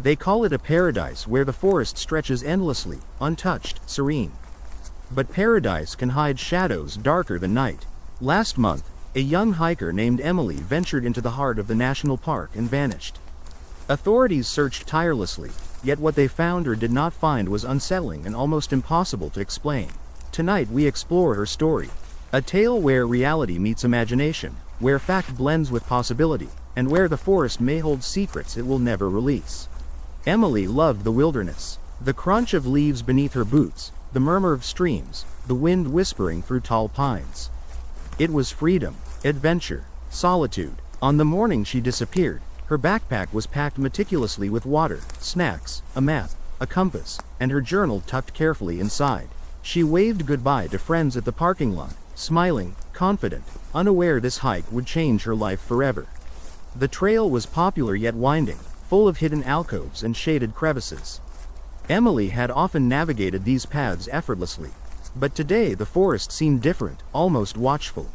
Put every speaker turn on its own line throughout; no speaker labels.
They call it a paradise where the forest stretches endlessly, untouched, serene. But paradise can hide shadows darker than night. Last month, a young hiker named Emily ventured into the heart of the national park and vanished. Authorities searched tirelessly, yet what they found or did not find was unsettling and almost impossible to explain. Tonight we explore her story. A tale where reality meets imagination, where fact blends with possibility, and where the forest may hold secrets it will never release. Emily loved the wilderness. The crunch of leaves beneath her boots, the murmur of streams, the wind whispering through tall pines. It was freedom, adventure, solitude. On the morning she disappeared, her backpack was packed meticulously with water, snacks, a map, a compass, and her journal tucked carefully inside. She waved goodbye to friends at the parking lot, smiling, confident, unaware this hike would change her life forever. The trail was popular yet winding, full of hidden alcoves and shaded crevices. Emily had often navigated these paths effortlessly, but today the forest seemed different, almost watchful.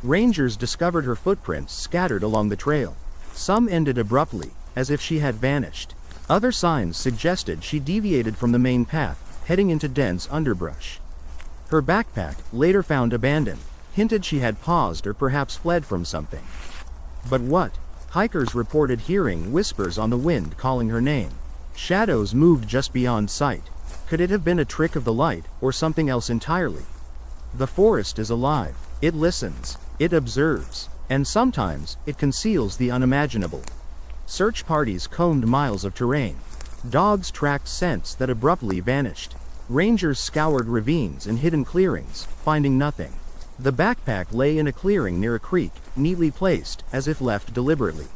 Rangers discovered her footprints scattered along the trail. Some ended abruptly, as if she had vanished. Other signs suggested she deviated from the main path, heading into dense underbrush. Her backpack, later found abandoned, hinted she had paused or perhaps fled from something. But what? Hikers reported hearing whispers on the wind calling her name. Shadows moved just beyond sight. Could it have been a trick of the light, or something else entirely? The forest is alive. It listens, it observes, and sometimes, it conceals the unimaginable. Search parties combed miles of terrain. Dogs tracked scents that abruptly vanished. Rangers scoured ravines and hidden clearings, finding nothing. The backpack lay in a clearing near a creek, neatly placed, as if left deliberately.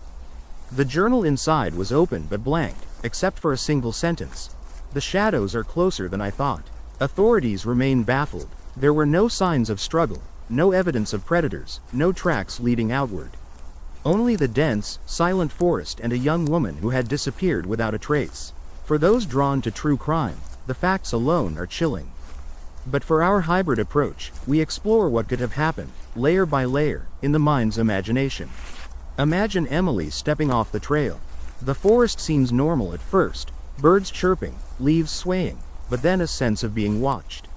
The journal inside was open but blank, except for a single sentence. The shadows are closer than I thought. Authorities remain baffled. There were no signs of struggle, no evidence of predators, no tracks leading outward. Only the dense, silent forest and a young woman who had disappeared without a trace. For those drawn to true crime, the facts alone are chilling. But for our hybrid approach, we explore what could have happened, layer by layer, in the mind's imagination. Imagine Emily stepping off the trail. The forest seems normal at first, birds chirping, leaves swaying, but then a sense of being watched.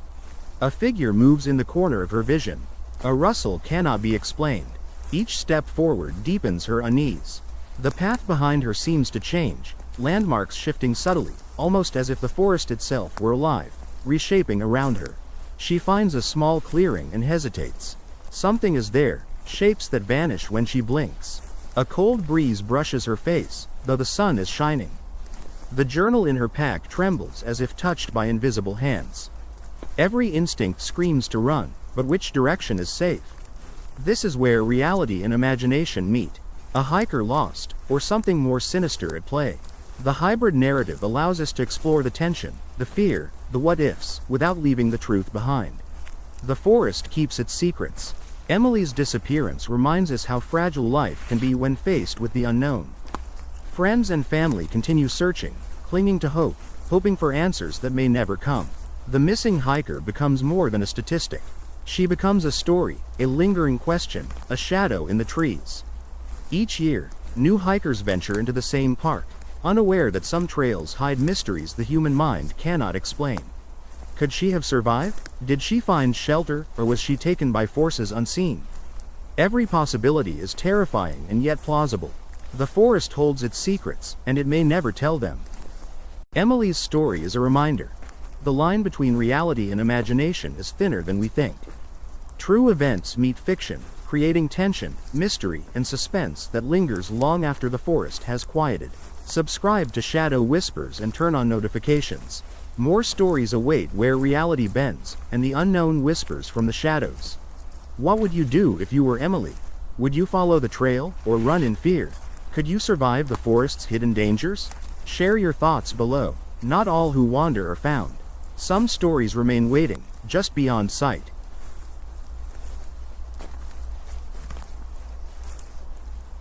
A figure moves in the corner of her vision. A rustle cannot be explained. Each step forward deepens her unease. The path behind her seems to change, landmarks shifting subtly, almost as if the forest itself were alive, reshaping around her. She finds a small clearing and hesitates. Something is there, shapes that vanish when she blinks. A cold breeze brushes her face, though the sun is shining. The journal in her pack trembles as if touched by invisible hands. Every instinct screams to run, but which direction is safe? This is where reality and imagination meet. A hiker lost, or something more sinister at play. The hybrid narrative allows us to explore the tension, the fear, the what-ifs, without leaving the truth behind. The forest keeps its secrets. Emily's disappearance reminds us how fragile life can be when faced with the unknown. Friends and family continue searching, clinging to hope, hoping for answers that may never come. The missing hiker becomes more than a statistic. She becomes a story, a lingering question, a shadow in the trees. Each year, new hikers venture into the same park, unaware that some trails hide mysteries the human mind cannot explain. Could she have survived? Did she find shelter, or was she taken by forces unseen? Every possibility is terrifying and yet plausible. The forest holds its secrets, and it may never tell them. Emily's story is a reminder. The line between reality and imagination is thinner than we think. True events meet fiction, creating tension, mystery, and suspense that lingers long after the forest has quieted. Subscribe to Shadow Whispers and turn on notifications. More stories await where reality bends, and the unknown whispers from the shadows. What would you do if you were Emily? Would you follow the trail, or run in fear? Could you survive the forest's hidden dangers? Share your thoughts below. Not all who wander are found. Some stories remain waiting, just beyond sight.